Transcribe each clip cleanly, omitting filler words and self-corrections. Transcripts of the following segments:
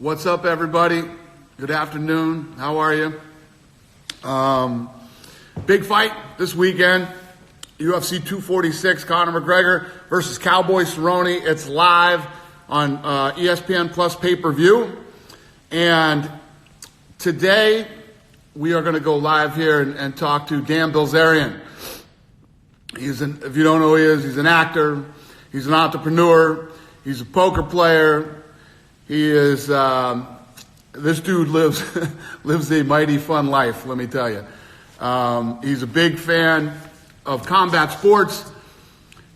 What's up, everybody? Good afternoon. How are you? Big fight this weekend. UFC 246, Conor McGregor versus Cowboy Cerrone. It's live on ESPN Plus pay-per-view. And today we are going to go live here and talk to Dan Blizerian. If you don't know who he is, he's an actor. He's an entrepreneur. He's a poker player. He is, this dude lives a mighty fun life, let me tell you. He's a big fan of combat sports,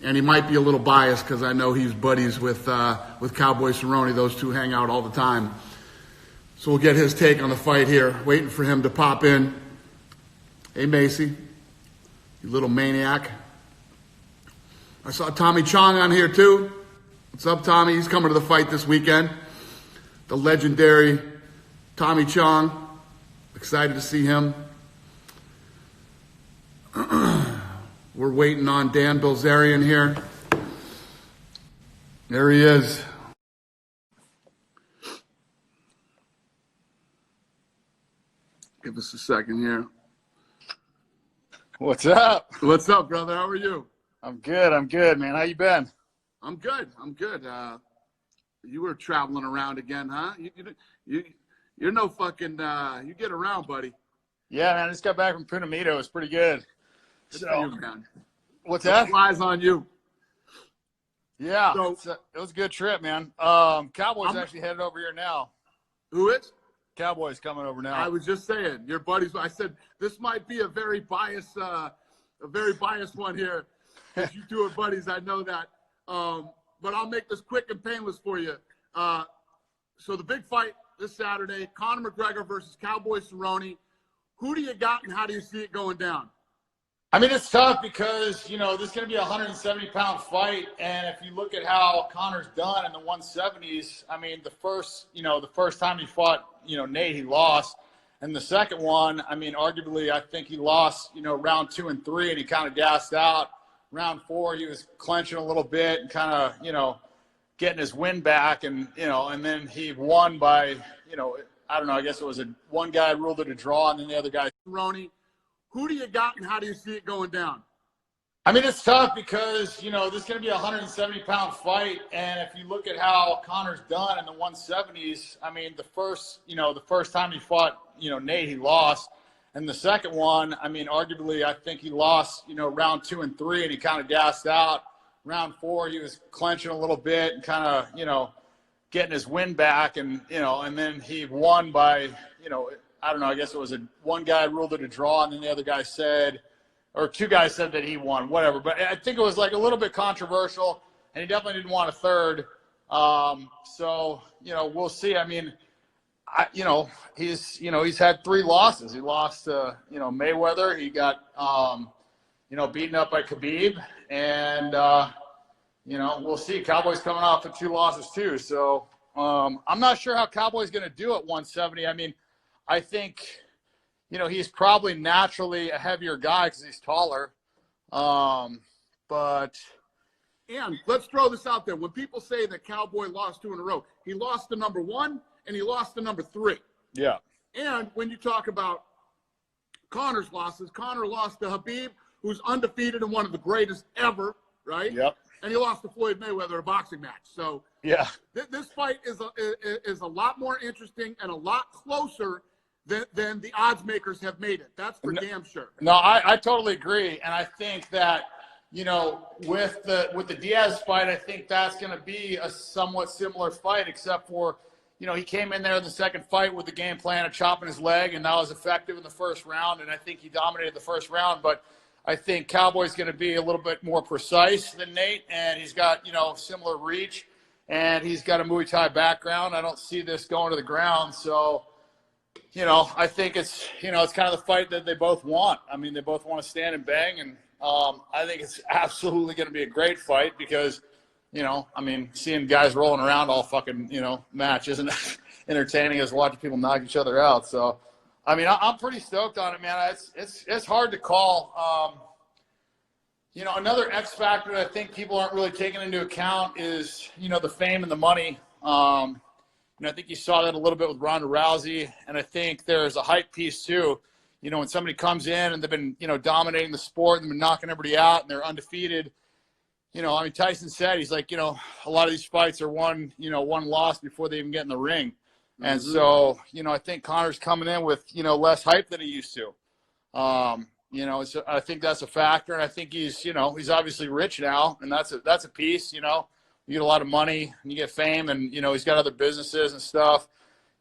and he might be a little biased because I know he's buddies with Cowboy Cerrone. Those two hang out all the time. So we'll get his take on the fight here. Waiting for him to pop in. Hey, Macy, you little maniac. I saw Tommy Chong on here too. What's up, Tommy? He's coming to the fight this weekend. The legendary Tommy Chong. Excited to see him. We're waiting on Dan Blizerian here. There he is. Give us a second here. What's up? What's up, brother? How are you? I'm good, man. How you been? I'm good. You were traveling around again, huh? You're no fucking, you get around, buddy. Yeah, man. I just got back from Punamito. It's pretty good. Good for you, man. What's that? Flies on you. Yeah, So, it was a good trip, man. Cowboys actually headed over here now. Who is? Cowboys coming over now. I was just saying, your buddies. I said this might be a very biased one here. You two are buddies. I know that. But I'll make this quick and painless for you. So the big fight this Saturday, Conor McGregor versus Cowboy Cerrone. Who do you got, and how do you see it going down? I mean, it's tough because, this is going to be a 170-pound fight. And if you look at how Conor's done in the 170s, I mean, the first time he fought, Nate, he lost. And the second one, I mean, arguably, I think he lost, round 2 and 3, and he kind of gassed out. Round 4, he was clenching a little bit and kind of, getting his wind back. And, and then he won by, I don't know, I guess it was one guy ruled it a draw, and then the other guy. Cerrone. Who do you got, and how do you see it going down? I mean, it's tough because, this is going to be a 170-pound fight. And if you look at how Conor's done in the 170s, I mean, the first time he fought, Nate, he lost. And the second one, I mean, arguably, I think he lost, round 2 and 3, and he kind of gassed out. Round 4, he was clenching a little bit and kind of, getting his wind back. And, and then he won by, I don't know, I guess it was one guy ruled it a draw, and then the other guy said, or two guys said that he won, whatever. But I think it was like a little bit controversial, and he definitely didn't want a third. So, we'll see. I mean, he's had 3 losses. He lost to, Mayweather. He got, beaten up by Khabib. And, we'll see. Cowboys coming off of 2 losses too. So I'm not sure how Cowboys going to do at 170. I mean, I think, he's probably naturally a heavier guy because he's taller. But. And let's throw this out there. When people say that Cowboy lost 2 in a row, he lost to number 1 and he lost to number 3. Yeah. And when you talk about Conor's losses, Conor lost to Khabib, who's undefeated and one of the greatest ever, right? Yep. And he lost to Floyd Mayweather, a boxing match. So yeah, this fight is a lot more interesting and a lot closer than the odds makers have made it. That's for damn sure. No, I totally agree. And I think that, with the Diaz fight, I think that's going to be a somewhat similar fight, except for, he came in there in the second fight with the game plan of chopping his leg, and that was effective in the first round. And I think he dominated the first round, but I think Cowboy's going to be a little bit more precise than Nate, and he's got, similar reach, and he's got a Muay Thai background. I don't see this going to the ground. So, I think it's, it's kind of the fight that they both want. I mean, they both want to stand and bang, and I think it's absolutely going to be a great fight because, seeing guys rolling around all fucking, match isn't entertaining as watching people knock each other out. So, I mean, I'm pretty stoked on it, man. It's hard to call. Another X factor that I think people aren't really taking into account is, the fame and the money. I think you saw that a little bit with Ronda Rousey. And I think there's a hype piece too. When somebody comes in and they've been, dominating the sport and been knocking everybody out and they're undefeated, Tyson said, he's like, a lot of these fights are one loss before they even get in the ring. And so, I think Conor's coming in with, less hype than he used to. I think that's a factor. And I think he's obviously rich now, and that's a piece, you get a lot of money and you get fame, and, he's got other businesses and stuff.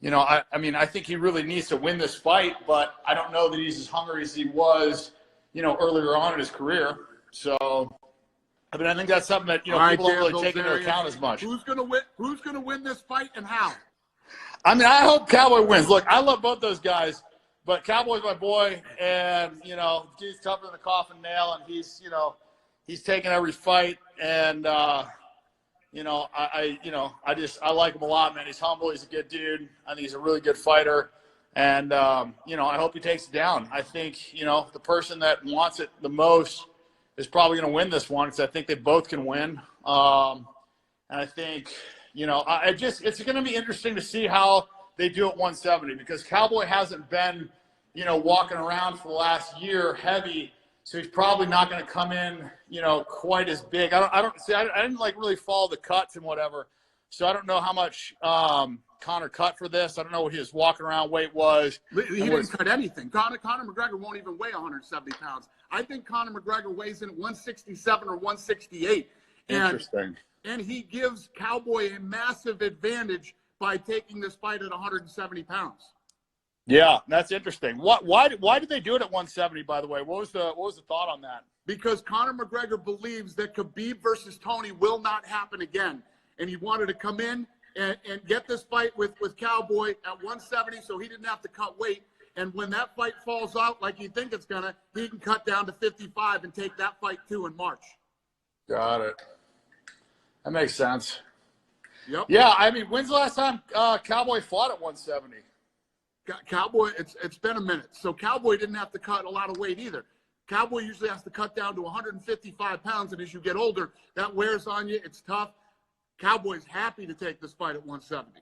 I think he really needs to win this fight, but I don't know that he's as hungry as he was, earlier on in his career. So, I think that's something that, people don't really take into account as much. Who's going to win this fight and how? I hope Cowboy wins. Look, I love both those guys, but Cowboy's my boy, and, he's tougher than a coffin nail, and he's taking every fight, and, I like him a lot, man. He's humble. He's a good dude. I think he's a really good fighter. And, I hope he takes it down. I think, the person that wants it the most is probably going to win this one, because I think they both can win. And I think, it's going to be interesting to see how they do at 170, because Cowboy hasn't been, walking around for the last year heavy. So he's probably not going to come in, quite as big. I didn't really follow the cuts and whatever. So I don't know how much Conor cut for this. I don't know what his walking around weight was. He didn't cut anything. Conor McGregor won't even weigh 170 pounds. I think Conor McGregor weighs in at 167 or 168. Interesting. And he gives Cowboy a massive advantage by taking this fight at 170 pounds. Yeah, that's interesting. Why did they do it at 170, by the way? What was the thought on that? Because Conor McGregor believes that Khabib versus Tony will not happen again. And he wanted to come in and get this fight with Cowboy at 170 so he didn't have to cut weight. And when that fight falls out like you think it's going to, he can cut down to 55 and take that fight too in March. Got it. That makes sense. Yep. Yeah, when's the last time Cowboy fought at 170? Cowboy, it's been a minute. So Cowboy didn't have to cut a lot of weight either. Cowboy usually has to cut down to 155 pounds, and as you get older, that wears on you. It's tough. Cowboy's happy to take this fight at 170.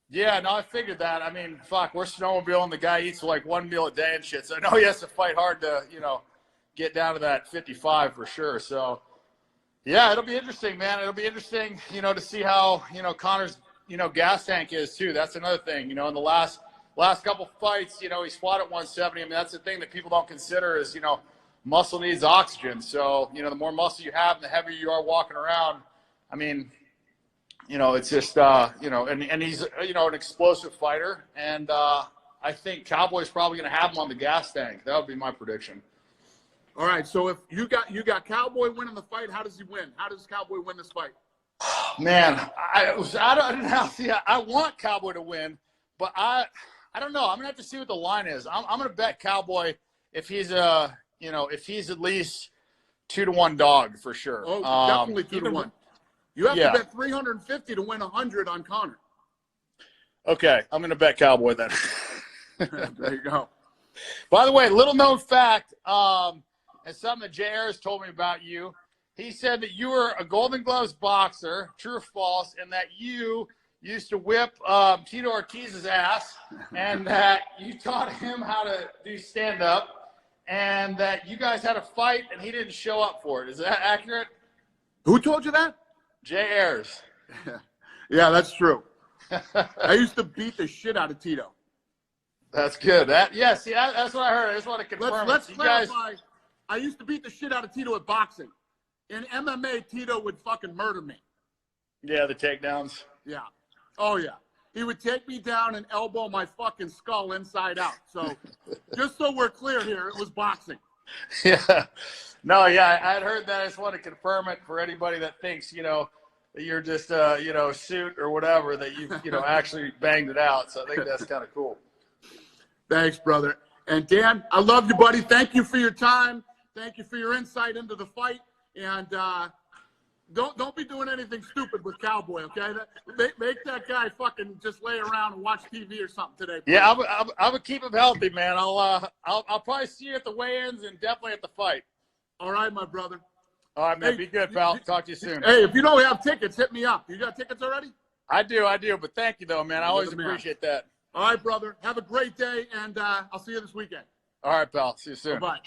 Yeah, no, I figured that. We're snowmobiling. The guy eats like one meal a day and shit. So I know he has to fight hard to, get down to that 55 for sure. So, yeah, it'll be interesting, man. It'll be interesting, to see how, Conor's, gas tank is too. That's another thing. In the last couple fights, he's fought at 170. That's the thing that people don't consider is, muscle needs oxygen. So, the more muscle you have and the heavier you are walking around, it's just, and he's, an explosive fighter. And I think Cowboy's probably going to have him on the gas tank. That would be my prediction. All right. So if you got Cowboy winning the fight, how does he win? How does Cowboy win this fight? Man, I want Cowboy to win, but I don't know. I'm going to have to see what the line is. I'm going to bet Cowboy if he's if he's at least 2-1 dog for sure. Oh, definitely 2-1. You have to bet 350 to win 100 on Conor. Okay, I'm going to bet Cowboy then. There you go. By the way, little known fact, and something that Jay Ayers told me about you. He said that you were a Golden Gloves boxer, true or false, and that you used to whip Tito Ortiz's ass, and that you taught him how to do stand-up, and that you guys had a fight and he didn't show up for it. Is that accurate? Who told you that? Jay Ayers. Yeah, that's true. I used to beat the shit out of Tito. That's good. That's what I heard. I just want to confirm. Let's clarify. I used to beat the shit out of Tito at boxing. In MMA, Tito would fucking murder me. Yeah, the takedowns. Yeah. Oh, yeah. He would take me down and elbow my fucking skull inside out. So just so we're clear here, it was boxing. Yeah. No, yeah, I had heard that. I just want to confirm it for anybody that thinks, that you're just, suit or whatever, that you actually banged it out. So I think that's kind of cool. Thanks, brother. And Dan, I love you, buddy. Thank you for your time. Thank you for your insight into the fight. And don't be doing anything stupid with Cowboy, okay? Make that guy fucking just lay around and watch TV or something today. Please. Yeah, I would keep him healthy, man. I'll probably see you at the weigh-ins and definitely at the fight. All right, my brother. All right, man. Be good, pal. Talk to you soon. Hey, if you don't have tickets, hit me up. You got tickets already? I do. But thank you, though, man. I always appreciate that. All right, brother. Have a great day, and I'll see you this weekend. All right, pal. See you soon. Bye-bye.